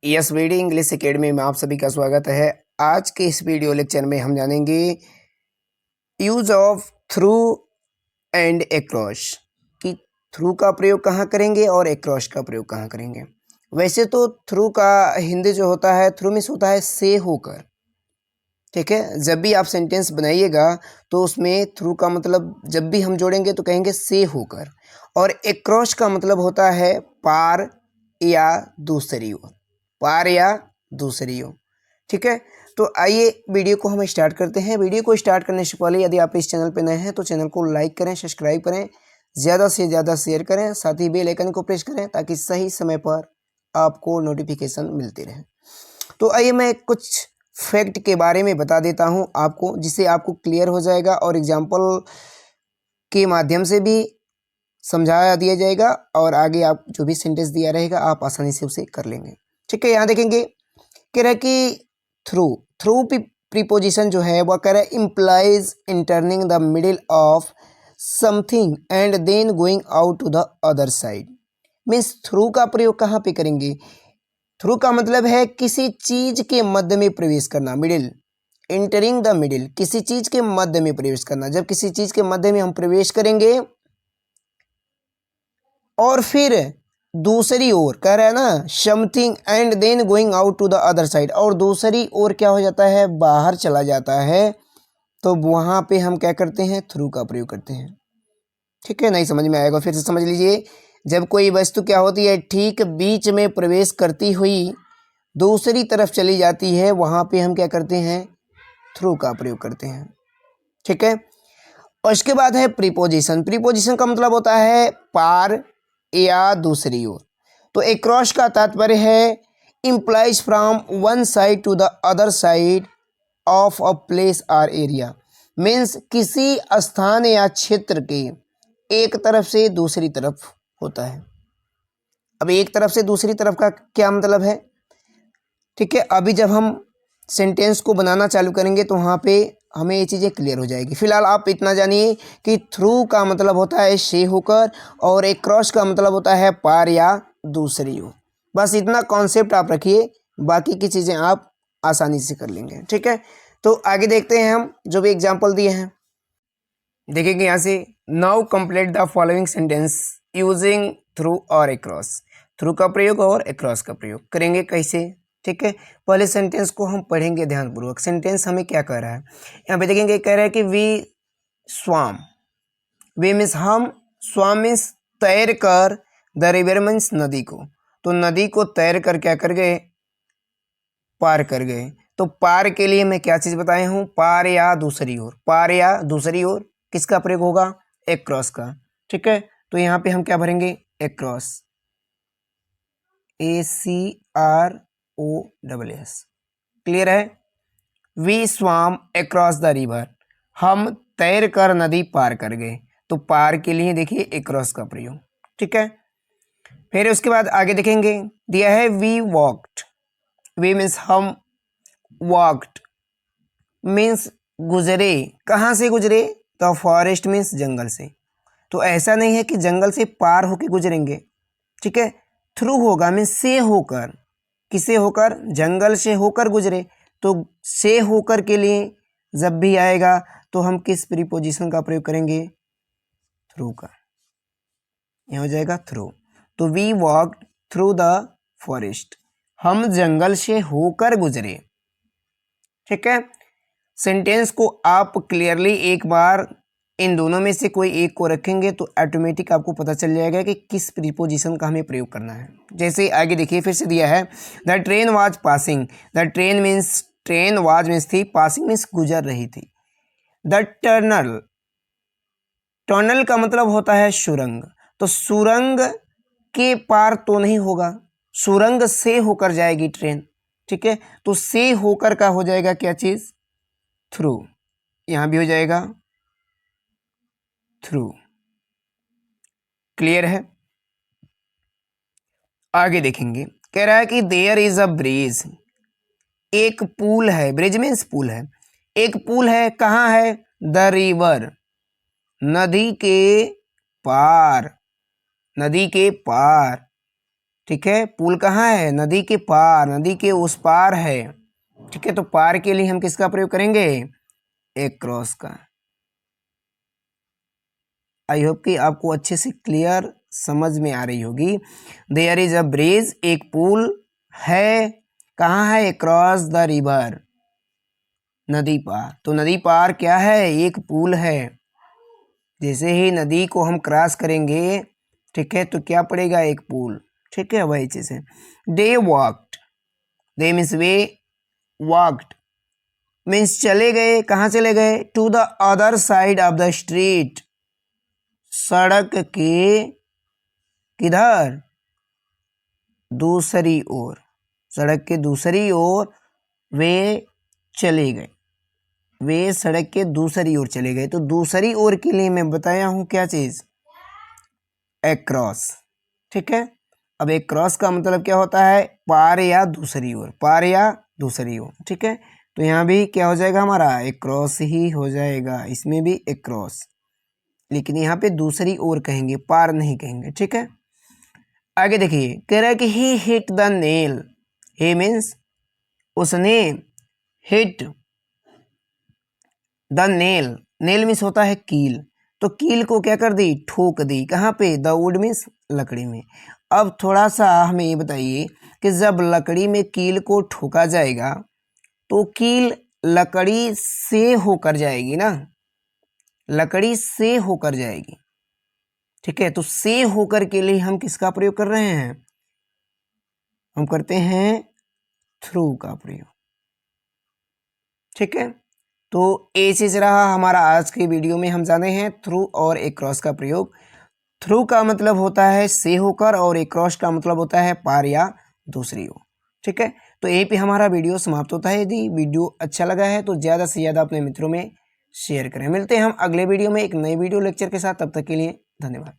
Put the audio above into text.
Yes VD English academy में आप सभी का स्वागत है। आज के इस वीडियो लेक्चर में हम जानेंगे use of through and across कि थ्रू का प्रयोग कहाँ करेंगे और एक्रॉस का प्रयोग कहाँ करेंगे। वैसे तो थ्रू का हिंदी जो होता है, थ्रू मीन्स होता है से होकर, ठीक है। जब भी आप सेंटेंस बनाइएगा तो उसमें थ्रू का मतलब जब भी हम जोड़ेंगे तो कहेंगे से होकर, और एक्रॉस का मतलब होता है पार या दूसरी ओर, पार या दूसरी ओर, ठीक है। तो आइए वीडियो को हम स्टार्ट करते हैं। वीडियो को स्टार्ट करने से पहले यदि आप इस चैनल पर नए हैं तो चैनल को लाइक करें, सब्सक्राइब करें, ज़्यादा से ज़्यादा शेयर करें, साथ ही बेल आइकन को प्रेस करें ताकि सही समय पर आपको नोटिफिकेशन मिलती रहे। तो आइए मैं कुछ फैक्ट के बारे में बता देता हूं आपको, जिससे आपको क्लियर हो जाएगा और एग्जाम्पल के माध्यम से भी समझाया दिया जाएगा और आगे आप जो भी सेंटेंस दिया रहेगा आप आसानी से उसे कर लेंगे, ठीक है। यहाँ देखेंगे कह रहा है कि थ्रू थ्रू प्रीपोजिशन जो है वह कह रहा है implies entering the middle of something and then going out to the other side. Means through का प्रयोग कहाँ पे करेंगे? थ्रू का मतलब है किसी चीज के मध्य में प्रवेश करना, मिडिल, एंटरिंग द मिडिल, किसी चीज के मध्य में प्रवेश करना। जब किसी चीज के मध्य में हम प्रवेश करेंगे और फिर दूसरी ओर कह रहा है ना something and then going out to the other side, और दूसरी ओर क्या हो जाता है, बाहर चला जाता है, तो वहां पे हम क्या करते हैं, थ्रू का प्रयोग करते हैं, ठीक है। नहीं समझ में आएगा फिर से समझ लीजिए। जब कोई वस्तु क्या होती है, ठीक बीच में प्रवेश करती हुई दूसरी तरफ चली जाती है, वहां पे हम क्या करते हैं, थ्रू का प्रयोग करते हैं, ठीक है। और इसके बाद है प्रीपोजिशन। प्रीपोजिशन का मतलब होता है पार या दूसरी ओर। तो एक्रॉस का तात्पर्य है implies from one side to the other side of a place or area. Means किसी स्थान या क्षेत्र के एक तरफ से दूसरी तरफ होता है। अब एक तरफ से दूसरी तरफ का क्या मतलब है, ठीक है। अभी जब हम सेंटेंस को बनाना चालू करेंगे तो वहाँ पे हमें ये चीज़ें क्लियर हो जाएगी। फिलहाल आप इतना जानिए कि थ्रू का मतलब होता है से होकर और एक क्रॉस का मतलब होता है पार या दूसरी ओर। बस इतना कॉन्सेप्ट आप रखिए, बाकी की चीज़ें आप आसानी से कर लेंगे, ठीक है। तो आगे देखते हैं हम जो भी एग्जाम्पल दिए हैं। देखेंगे यहाँ से, now complete the following sentence using through और एक्रॉस। थ्रू का प्रयोग और एक्रॉस का प्रयोग करेंगे कैसे, ठीक है। पहले सेंटेंस को हम पढ़ेंगे ध्यानपूर्वक। सेंटेंस हमें क्या कह रहा है, यहाँ पे देखेंगे कह रहा है कि वी स्वाम, वी मीन्स हम, स्वाम मीन्स तैर कर, द रिवर मीन्स नदी को, तो नदी को तैर कर क्या कर गए, पार कर गए। तो पार के लिए मैं क्या चीज बताया हूं, पार या दूसरी ओर, पार या दूसरी ओर किसका प्रयोग होगा, एक्रॉस का, ठीक है। तो यहाँ पे हम क्या भरेंगे, एक्रॉस, ACROSS, क्लियर है। वी स्वाम अक्रॉस द रिवर, हम तैर कर नदी पार कर गए। तो पार के लिए देखिए एक्रॉस का प्रयोग, ठीक है। फिर उसके बाद आगे देखेंगे, दिया है वी वॉक्ड, वी मीन्स हम, वॉक्ड मीन्स गुजरे, कहाँ से गुजरे, द फॉरेस्ट मीन्स जंगल से। तो ऐसा नहीं है कि जंगल से पार होके गुजरेंगे, ठीक है। थ्रू होगा मीन्स से होकर, किसे होकर, जंगल से होकर गुजरे। तो से होकर के लिए जब भी आएगा तो हम किस प्रीपोजिशन का प्रयोग करेंगे, थ्रू का, यह हो जाएगा थ्रू। तो we walked through the forest, हम जंगल से होकर गुजरे, ठीक है। सेंटेंस को आप क्लियरली एक बार इन दोनों में से कोई एक को रखेंगे तो ऑटोमेटिक आपको पता चल जाएगा कि किस प्रीपोजिशन का हमें प्रयोग करना है। जैसे आगे देखिए, फिर से दिया है the train was passing, the train means, train was means थी, पासिंग मीन्स गुजर रही थी। द टनल, टनल का मतलब होता है सुरंग, तो सुरंग के पार तो नहीं होगा, सुरंग से होकर जाएगी ट्रेन, ठीक है। तो से होकर का हो जाएगा क्या चीज, थ्रू, यहां भी हो जाएगा थ्रू, क्लियर है। आगे देखेंगे, कह रहा है कि देयर इज अ ब्रिज, एक पुल है, ब्रिज मीन्स पुल है, एक पुल है, कहाँ है, द रिवर, नदी के पार, नदी के पार, ठीक है। पुल कहाँ है? नदी के पार, नदी के उस पार है। ठीक है, तो पार के लिए हम किसका प्रयोग करेंगे? अक्रॉस का। आई होप कि आपको अच्छे से क्लियर समझ में आ रही होगी। देयर इज अ ब्रिज, एक पुल है। कहाँ है? अक्रॉस द रिवर, नदी पार। तो नदी पार क्या है? एक पुल है। जैसे ही नदी को हम क्रॉस करेंगे, ठीक है, तो क्या पड़ेगा? एक पुल। ठीक है, वही चीज है। दे वॉक्ड, दे मीन्स वे, वॉक्ड मीन्स चले गए। कहाँ चले गए? To the other side of the street, सड़क के किधर? दूसरी ओर, सड़क के दूसरी ओर वे चले गए। वे सड़क के दूसरी ओर चले गए। तो दूसरी ओर के लिए मैं बताया हूं क्या चीज? अक्रॉस। ठीक है, अब अक्रॉस का मतलब क्या होता है? पार या दूसरी ओर, पार या दूसरी ओर। ठीक है, तो यहाँ भी क्या हो जाएगा हमारा? अक्रॉस ही हो जाएगा, इसमें भी अक्रॉस, लेकिन यहाँ पे दूसरी ओर कहेंगे, पार नहीं कहेंगे। ठीक है, आगे देखिए, कह रहा है कि he hit the nail. He means उसने, hit the nail, nail means होता है कील। तो कील को क्या कर दी? ठोक दी। कहाँ पे? द वुड मीन्स लकड़ी में। अब थोड़ा सा हमें ये बताइए कि जब लकड़ी में कील को ठोका जाएगा तो कील लकड़ी से होकर जाएगी ना, लकड़ी से होकर जाएगी। ठीक है, तो से होकर के लिए हम किसका प्रयोग कर रहे हैं? हम करते हैं थ्रू का प्रयोग। ठीक है, तो ये चीज रहा हमारा आज के वीडियो में। हम जाने हैं थ्रू और अक्रॉस का प्रयोग। थ्रू का मतलब होता है से होकर और अक्रॉस का मतलब होता है पार या दूसरी ओर। ठीक है, तो यहीं पे हमारा वीडियो समाप्त होता है। यदि वीडियो अच्छा लगा है तो ज़्यादा से ज़्यादा अपने मित्रों में शेयर करें। मिलते हैं हम अगले वीडियो में एक नई वीडियो लेक्चर के साथ। तब तक के लिए धन्यवाद।